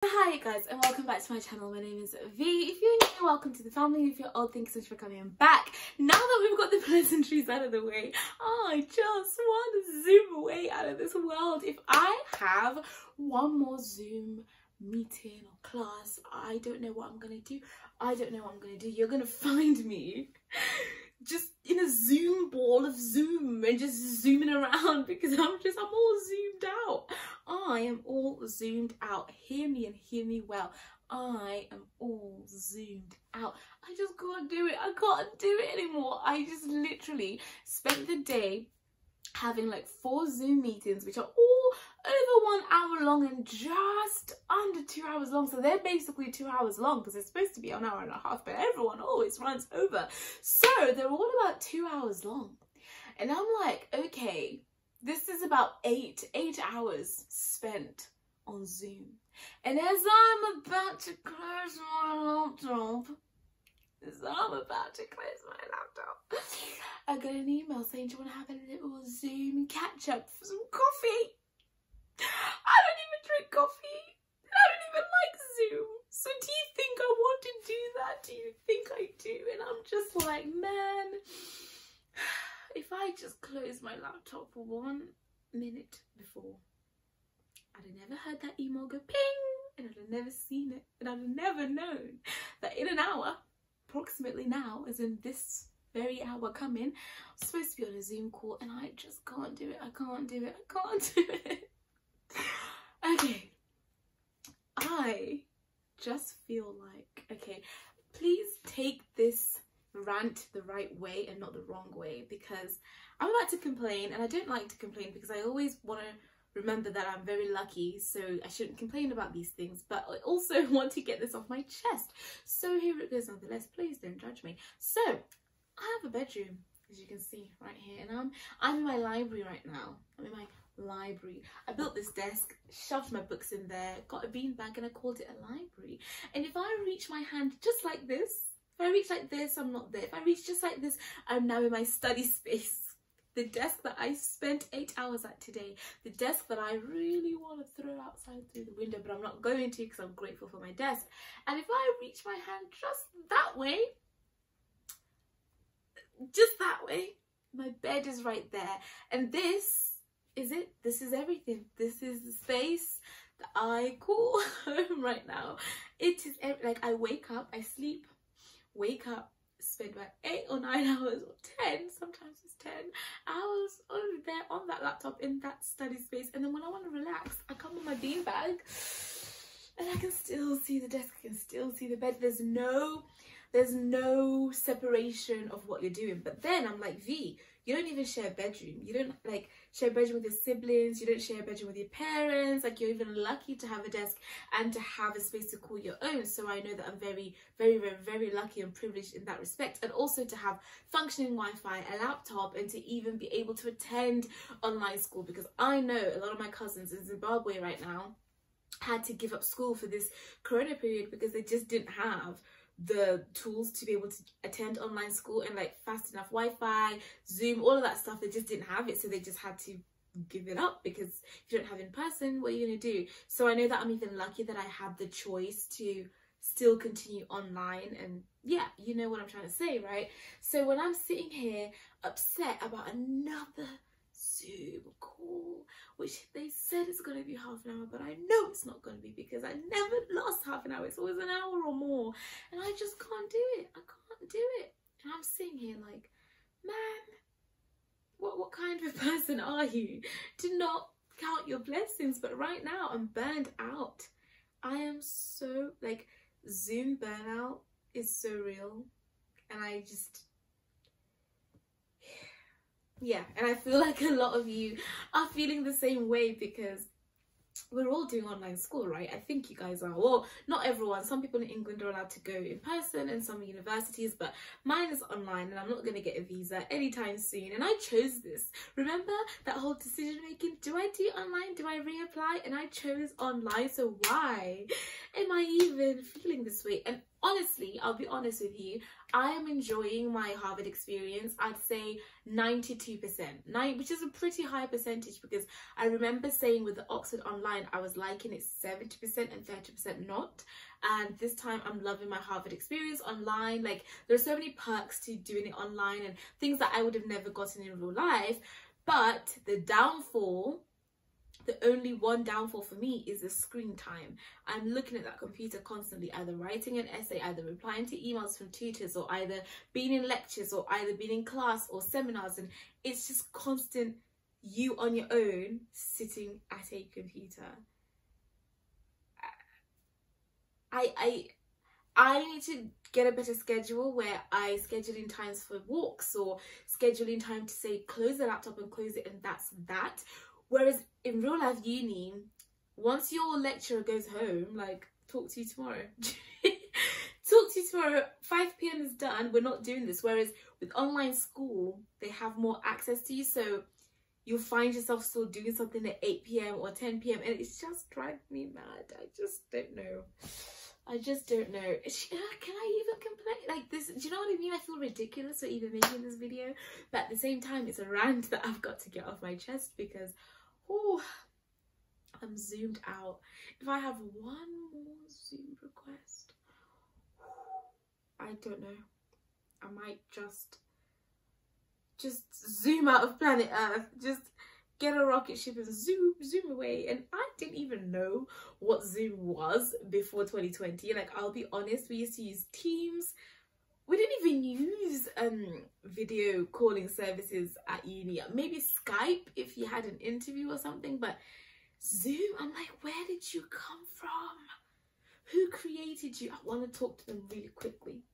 Hi guys and welcome back to my channel. My name is V. If you're new, welcome to the family. If you're old, thank you so much for coming back. Now that we've got the pleasantries out of the way, I just want to zoom away out of this world. If I have one more Zoom meeting or class, I don't know what I'm gonna do. You're gonna find me just in a Zoom ball of Zoom and just zooming around because I'm all zoomed out. I am all zoomed out. Hear me and hear me well. I am all zoomed out. I just can't do it. I can't do it anymore. I just literally spent the day having like 4 Zoom meetings, which are all over 1 hour long and just under 2 hours long. So they're basically 2 hours long because it's supposed to be an hour and a half, but everyone always runs over. So they're all about 2 hours long. And I'm like, okay, this is about 8 hours spent on Zoom. And as I'm about to close my laptop, I got an email saying, do you want to have a little Zoom catch up for some coffee? I don't even drink coffee. I don't even like Zoom. So do you think I want to do that? Do you think I do? And I'm just like, man, if I just close my laptop for 1 minute before, I'd have never heard that email go ping, and I'd have never seen it, and I'd have never known that in an hour, approximately now, as in this very hour coming, I'm supposed to be on a Zoom call, and I just can't do it. I can't do it. Okay, I just feel like, okay, please take this rant the right way and not the wrong way, because I'm about to complain, and I don't like to complain because I always want to remember that I'm very lucky, so I shouldn't complain about these things, but I also want to get this off my chest. So here it goes nonetheless. Please don't judge me. So I have a bedroom, as you can see right here, and I'm in my library right now. I'm in my library. I built this desk, shoved my books in there, got a beanbag, and I called it a library. And if I reach my hand just like this, if I reach like this, I'm not there. If I reach just like this, I'm now in my study space. The desk that I spent 8 hours at today, the desk that I really want to throw outside through the window, but I'm not going to because I'm grateful for my desk. And if I reach my hand just that way, my bed is right there. And this is it. This is everything. This is the space that I call home right now. It is like I wake up, I sleep, wake up, spend about 8 or 9 hours or 10, sometimes it's 10 hours over there on that laptop in that study space. And then when I want to relax, I come on my beanbag and I can still see the desk, I can still see the bed. There's no separation of what you're doing. But then I'm like, V, you don't even share a bedroom. You don't like share a bedroom with your siblings. You don't share a bedroom with your parents. Like, you're even lucky to have a desk and to have a space to call your own. So I know that I'm very, very, very, very lucky and privileged in that respect. And also to have functioning Wi-Fi, a laptop, and to even be able to attend online school. Because I know a lot of my cousins in Zimbabwe right now had to give up school for this corona period because they just didn't have the tools to be able to attend online school and like fast enough Wi-Fi, Zoom, all of that stuff. They just didn't have it, so they just had to give it up because if you don't have in person, what are you gonna do? So I know that I'm even lucky that I had the choice to still continue online. And yeah, you know what I'm trying to say, right? So when I'm sitting here upset about another Zoom call, which they said it's going to be half an hour, but I know it's not going to be because I never lost half an hour. It's always an hour or more, and I just can't do it. I can't do it. And I'm sitting here like, man, what kind of person are you to not count your blessings? But right now I'm burned out. I am so, like, Zoom burnout is so real, and I just, yeah, and I feel like a lot of you are feeling the same way because we're all doing online school, right? I think you guys are. Well, not everyone. Some people in England are allowed to go in person and some universities, but mine is online and I'm not going to get a visa anytime soon. And I chose this. Remember that whole decision making? Do I do online? Do I reapply? And I chose online. So why am I even feeling this way? And honestly, I'll be honest with you, I am enjoying my Harvard experience. I'd say 92%, which is a pretty high percentage, because I remember saying with the Oxford Online, I was liking it 70% and 30% not. And this time I'm loving my Harvard experience online. Like, there's so many perks to doing it online and things that I would have never gotten in real life. But the downfall, the only one downfall for me, is the screen time. I'm looking at that computer constantly, either writing an essay, either replying to emails from tutors, or either being in lectures, or either being in class or seminars, and it's just constant you on your own sitting at a computer. I need to get a better schedule where I schedule in times for walks, or schedule in time to say close the laptop and close it, and that's that. Whereas in real life uni, once your lecturer goes home, like, talk to you tomorrow. Talk to you tomorrow, 5 p.m. is done, we're not doing this. Whereas with online school, they have more access to you, so you'll find yourself still doing something at 8 p.m. or 10 p.m. and it's just driving me mad. I just don't know. Can I even complain like this? Do you know what I mean? I feel ridiculous for even making this video, but at the same time, it's a rant that I've got to get off my chest, because I'm zoomed out. If I have one more Zoom request, I don't know, I might just zoom out of planet Earth, just get a rocket ship and zoom away. And I didn't even know what Zoom was before 2020. Like, I'll be honest, we used to use Teams. We didn't even use video calling services at uni. Maybe Skype if you had an interview or something, but Zoom, I'm like, where did you come from? Who created you? I want to talk to them really quickly.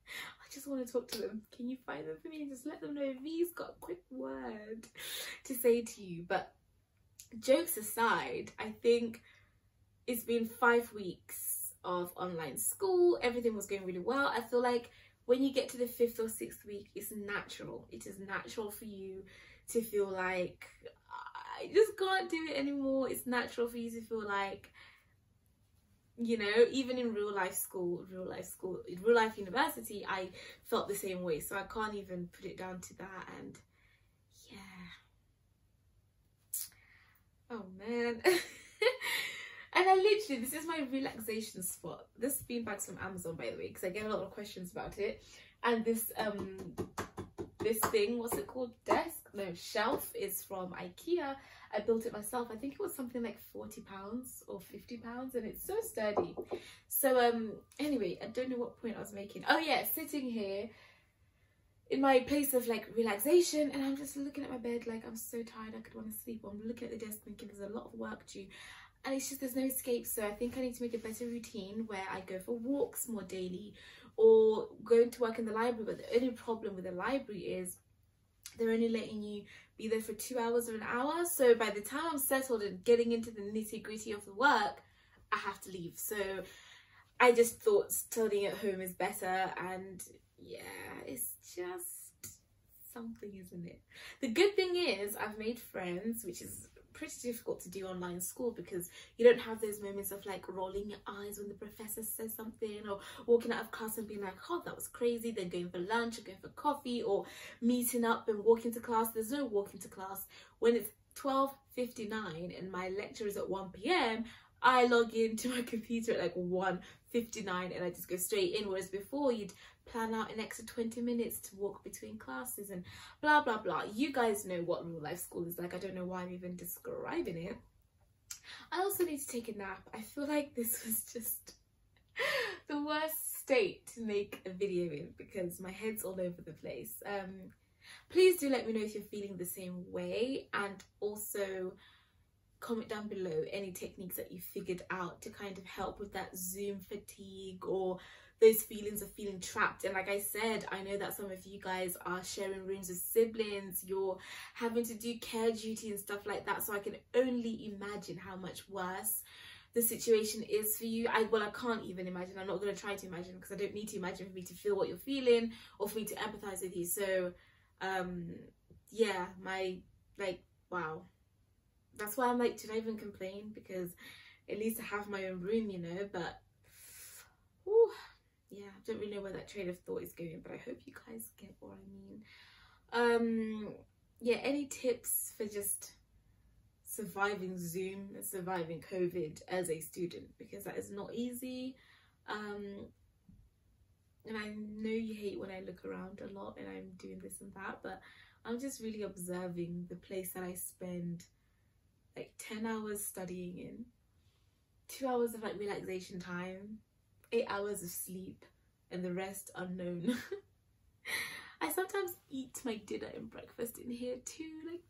I just want to talk to them. Can you find them for me and just let them know V's got a quick word to say to you? But jokes aside, I think it's been 5 weeks of online school. Everything was going really well. I feel like when you get to the 5th or 6th week, it's natural. It is natural for you to feel like, I just can't do it anymore. It's natural for you to feel like, you know, even in real life university, I felt the same way. So I can't even put it down to that. And yeah, oh man. And I literally, this is my relaxation spot. This beanbag's from Amazon, by the way, because I get a lot of questions about it. And this this thing, what's it called? Shelf is from IKEA. I built it myself. I think it was something like £40 or £50, and it's so sturdy. So anyway, I don't know what point I was making. Oh yeah, sitting here in my place of like relaxation, and I'm just looking at my bed like I'm so tired I could want to sleep. Or I'm looking at the desk thinking there's a lot of work due, and it's just there's no escape. So I think I need to make a better routine where I go for walks more daily, or going to work in the library. But the only problem with the library is they're only letting you be there for 2 hours or an hour. So by the time I'm settled and getting into the nitty-gritty of the work, I have to leave. So I just thought studying at home is better. And yeah, it's just something, isn't it? The good thing is I've made friends, which is pretty difficult to do online school, because you don't have those moments of like rolling your eyes when the professor says something, or walking out of class and being like, oh, that was crazy, then going for lunch or going for coffee, or meeting up and walking to class. There's no walking to class. When it's 12:59 and my lecture is at 1 p.m, I log into my computer at like 1:59 and I just go straight in. Whereas before, you'd plan out an extra 20 minutes to walk between classes and blah blah blah. You guys know what real life school is like. I don't know why I'm even describing it. I also need to take a nap. I feel like this was just the worst state to make a video in, because my head's all over the place. Please do let me know if you're feeling the same way, and also comment down below any techniques that you figured out to kind of help with that Zoom fatigue, or those feelings of feeling trapped. And like I said, I know that some of you guys are sharing rooms with siblings, you're having to do care duty and stuff like that, so I can only imagine how much worse the situation is for you. I can't even imagine. I'm not going to try to imagine, because I don't need to imagine for me to feel what you're feeling or for me to empathize with you. So yeah, wow, that's why I'm like, did I even complain? Because at least I have my own room, you know. But yeah, I don't really know where that train of thought is going, but I hope you guys get what I mean. Yeah, any tips for just surviving Zoom and surviving COVID as a student, because that is not easy. And I know you hate when I look around a lot and I'm doing this and that, but I'm just really observing the place that I spend like 10 hours studying in, 2 hours of like relaxation time, 8 hours of sleep, and the rest unknown. I sometimes eat my dinner and breakfast in here too. Like,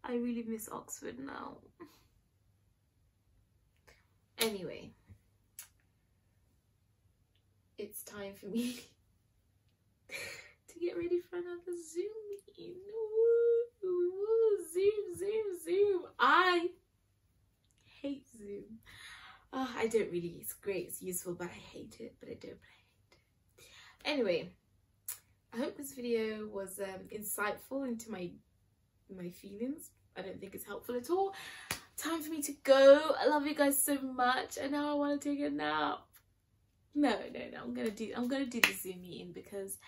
I really miss Oxford now. Anyway, it's time for me to get ready for another Zoom meeting. Zoom. I hate Zoom. I don't really, it's great, it's useful, but I hate it, but I don't play it. Anyway, I hope this video was insightful into my feelings. I don't think it's helpful at all. Time for me to go. I love you guys so much, and now I want to take a nap. No, I'm gonna do the Zoom meeting because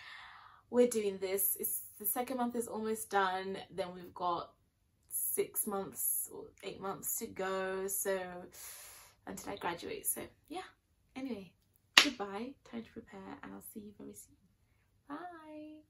we're doing this. It's the second month is almost done. Then we've got 6 months or 8 months to go, so until I graduate. So yeah, anyway, goodbye, time to prepare, and I'll see you very soon. Bye.